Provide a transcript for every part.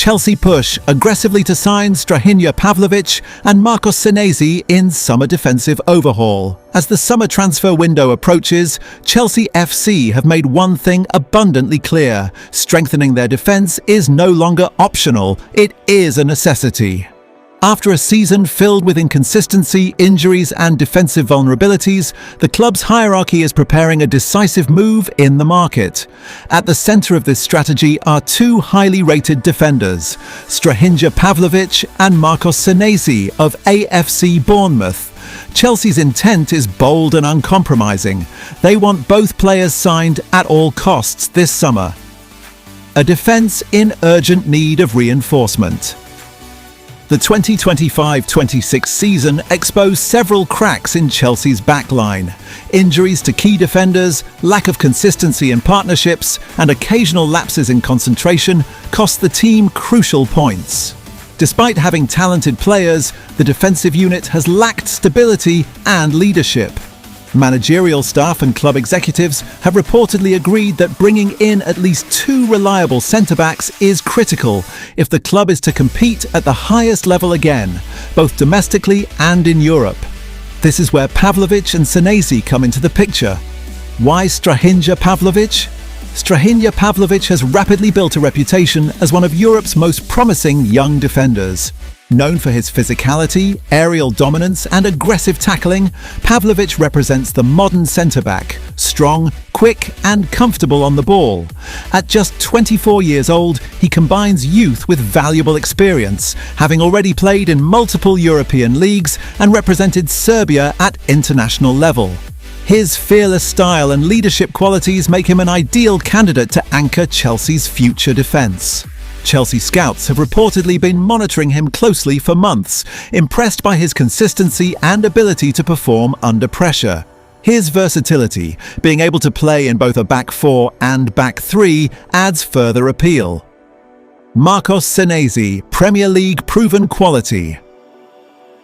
Chelsea push aggressively to sign Pavlovic and MARCOS Senesi in summer defensive overhaul. As the summer transfer window approaches, Chelsea FC have made one thing abundantly clear: strengthening their defence is no longer optional, it is a necessity. After a season filled with inconsistency, injuries and defensive vulnerabilities, the club's hierarchy is preparing a decisive move in the market. At the centre of this strategy are two highly rated defenders, Pavlovic and MARCOS Senesi of AFC Bournemouth. Chelsea's intent is bold and uncompromising. They want both players signed at all costs this summer. A defence in urgent need of reinforcement. The 2025-26 season exposed several cracks in Chelsea's backline. Injuries to key defenders, lack of consistency in partnerships, and occasional lapses in concentration cost the team crucial points. Despite having talented players, the defensive unit has lacked stability and leadership. Managerial staff and club executives have reportedly agreed that bringing in at least two reliable centre-backs is critical if the club is to compete at the highest level again, both domestically and in Europe. This is where Pavlovic and Senesi come into the picture. Why Pavlovic? Pavlovic has rapidly built a reputation as one of Europe's most promising young defenders. Known for his physicality, aerial dominance and aggressive tackling, Pavlovic represents the modern centre-back, strong, quick and comfortable on the ball. At just 24 years old, he combines youth with valuable experience, having already played in multiple European leagues and represented Serbia at international level. His fearless style and leadership qualities make him an ideal candidate to anchor Chelsea's future defence. Chelsea scouts have reportedly been monitoring him closely for months, impressed by his consistency and ability to perform under pressure. His versatility, being able to play in both a back four and back three, adds further appeal. MARCOS Senesi, Premier League proven quality.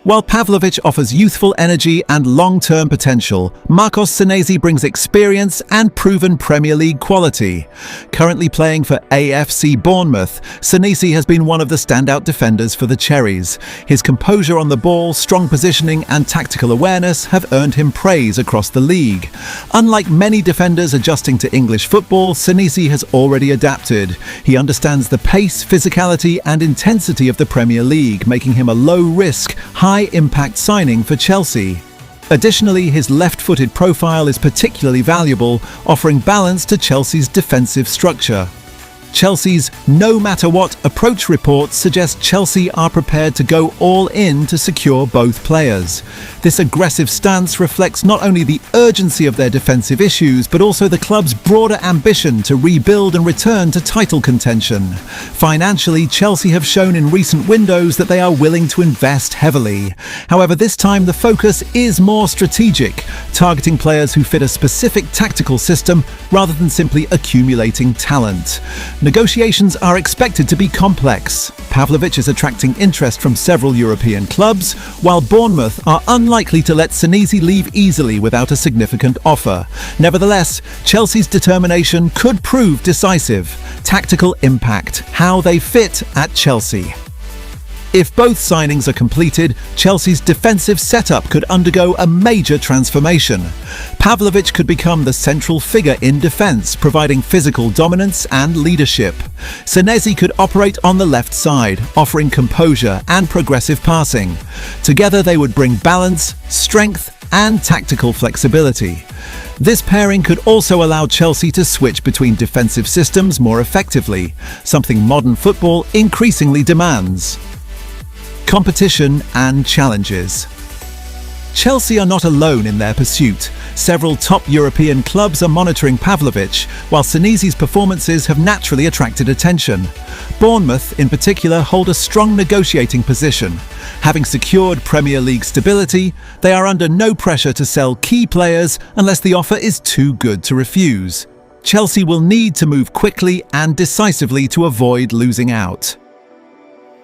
While Pavlovic offers youthful energy and long-term potential, MARCOS Senesi brings experience and proven Premier League quality. Currently playing for AFC Bournemouth, Senesi has been one of the standout defenders for the Cherries. His composure on the ball, strong positioning and tactical awareness have earned him praise across the league. Unlike many defenders adjusting to English football, Senesi has already adapted. He understands the pace, physicality and intensity of the Premier League, making him a low-risk, high-impact signing for Chelsea. Additionally, his left-footed profile is particularly valuable, offering balance to Chelsea's defensive structure. Chelsea's no-matter-what approach reports suggest Chelsea are prepared to go all in to secure both players. This aggressive stance reflects not only the urgency of their defensive issues, but also the club's broader ambition to rebuild and return to title contention. Financially, Chelsea have shown in recent windows that they are willing to invest heavily. However, this time the focus is more strategic, targeting players who fit a specific tactical system rather than simply accumulating talent. Negotiations are expected to be complex. Pavlovic is attracting interest from several European clubs, while Bournemouth are unlikely to let Senesi leave easily without a significant offer. Nevertheless, Chelsea's determination could prove decisive. Tactical impact, how they fit at Chelsea. If both signings are completed, Chelsea's defensive setup could undergo a major transformation. Pavlovic could become the central figure in defence, providing physical dominance and leadership. Senesi could operate on the left side, offering composure and progressive passing. Together they would bring balance, strength and tactical flexibility. This pairing could also allow Chelsea to switch between defensive systems more effectively, something modern football increasingly demands. Competition and challenges. Chelsea are not alone in their pursuit. Several top European clubs are monitoring Pavlovic, while Senesi's performances have naturally attracted attention. Bournemouth, in particular, hold a strong negotiating position. Having secured Premier League stability, they are under no pressure to sell key players unless the offer is too good to refuse. Chelsea will need to move quickly and decisively to avoid losing out.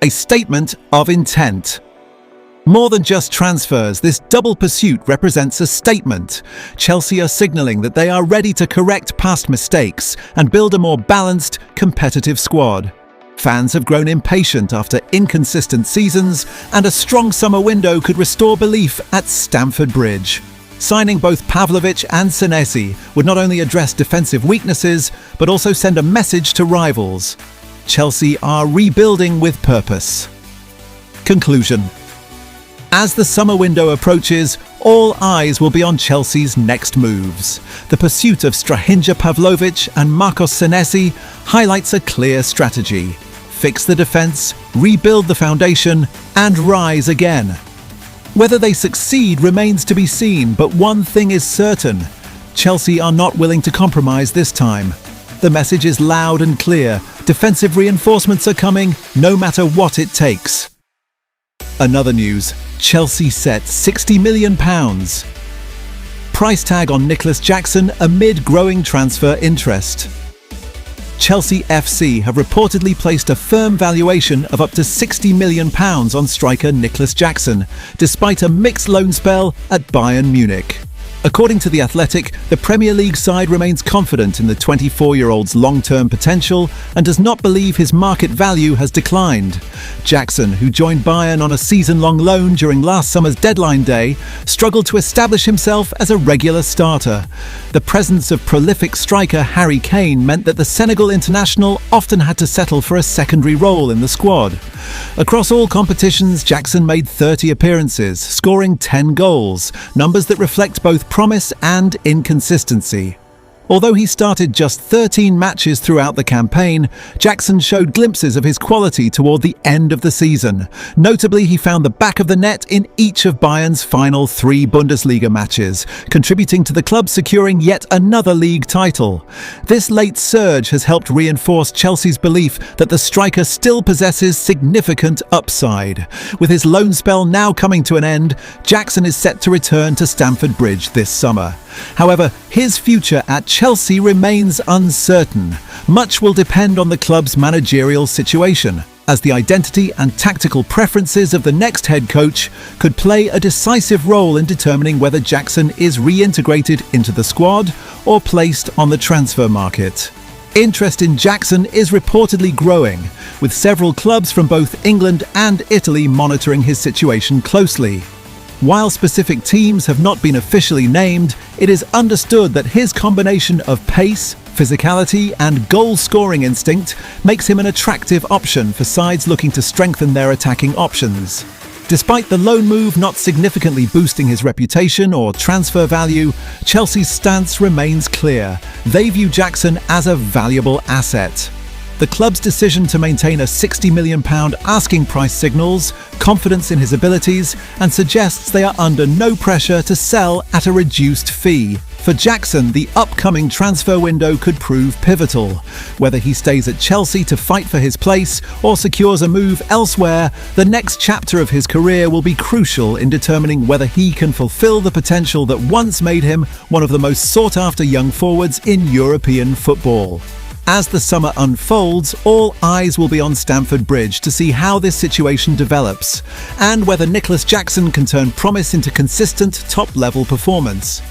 A statement of intent. More than just transfers, this double pursuit represents a statement. Chelsea are signalling that they are ready to correct past mistakes and build a more balanced, competitive squad. Fans have grown impatient after inconsistent seasons, and a strong summer window could restore belief at Stamford Bridge. Signing both Pavlovic and Senesi would not only address defensive weaknesses, but also send a message to rivals. Chelsea are rebuilding with purpose. Conclusion. As the summer window approaches, all eyes will be on Chelsea's next moves. The pursuit of Strahinja Pavlovic and Marcos Senesi highlights a clear strategy: fix the defence, rebuild the foundation, and rise again. Whether they succeed remains to be seen, but one thing is certain: Chelsea are not willing to compromise this time. The message is loud and clear: defensive reinforcements are coming, no matter what it takes. Another news: Chelsea set £60 million price tag on Nicholas Jackson amid growing transfer interest. Chelsea FC have reportedly placed a firm valuation of up to £60 million on striker Nicholas Jackson, despite a mixed loan spell at Bayern Munich. According to The Athletic, the Premier League side remains confident in the 24-year-old's long-term potential and does not believe his market value has declined. Jackson, who joined Bayern on a season-long loan during last summer's deadline day, struggled to establish himself as a regular starter. The presence of prolific striker Harry Kane meant that the Senegal international often had to settle for a secondary role in the squad. Across all competitions, Jackson made 30 appearances, scoring 10 goals, numbers that reflect both promise and inconsistency. Although he started just 13 matches throughout the campaign, Jackson showed glimpses of his quality toward the end of the season. Notably, he found the back of the net in each of Bayern's final 3 Bundesliga matches, contributing to the club securing yet another league title. This late surge has helped reinforce Chelsea's belief that the striker still possesses significant upside. With his loan spell now coming to an end, Jackson is set to return to Stamford Bridge this summer. However, his future at Chelsea remains uncertain. Much will depend on the club's managerial situation, as the identity and tactical preferences of the next head coach could play a decisive role in determining whether Jackson is reintegrated into the squad or placed on the transfer market. Interest in Jackson is reportedly growing, with several clubs from both England and Italy monitoring his situation closely. While specific teams have not been officially named, it is understood that his combination of pace, physicality, and goal-scoring instinct makes him an attractive option for sides looking to strengthen their attacking options. Despite the loan move not significantly boosting his reputation or transfer value, Chelsea's stance remains clear. They view Jackson as a valuable asset. The club's decision to maintain a £60 million asking price signals confidence in his abilities and suggests they are under no pressure to sell at a reduced fee. For Jackson, the upcoming transfer window could prove pivotal. Whether he stays at Chelsea to fight for his place or secures a move elsewhere, the next chapter of his career will be crucial in determining whether he can fulfill the potential that once made him one of the most sought-after young forwards in European football. As the summer unfolds, all eyes will be on Stamford Bridge to see how this situation develops, and whether Nicholas Jackson can turn promise into consistent top-level performance.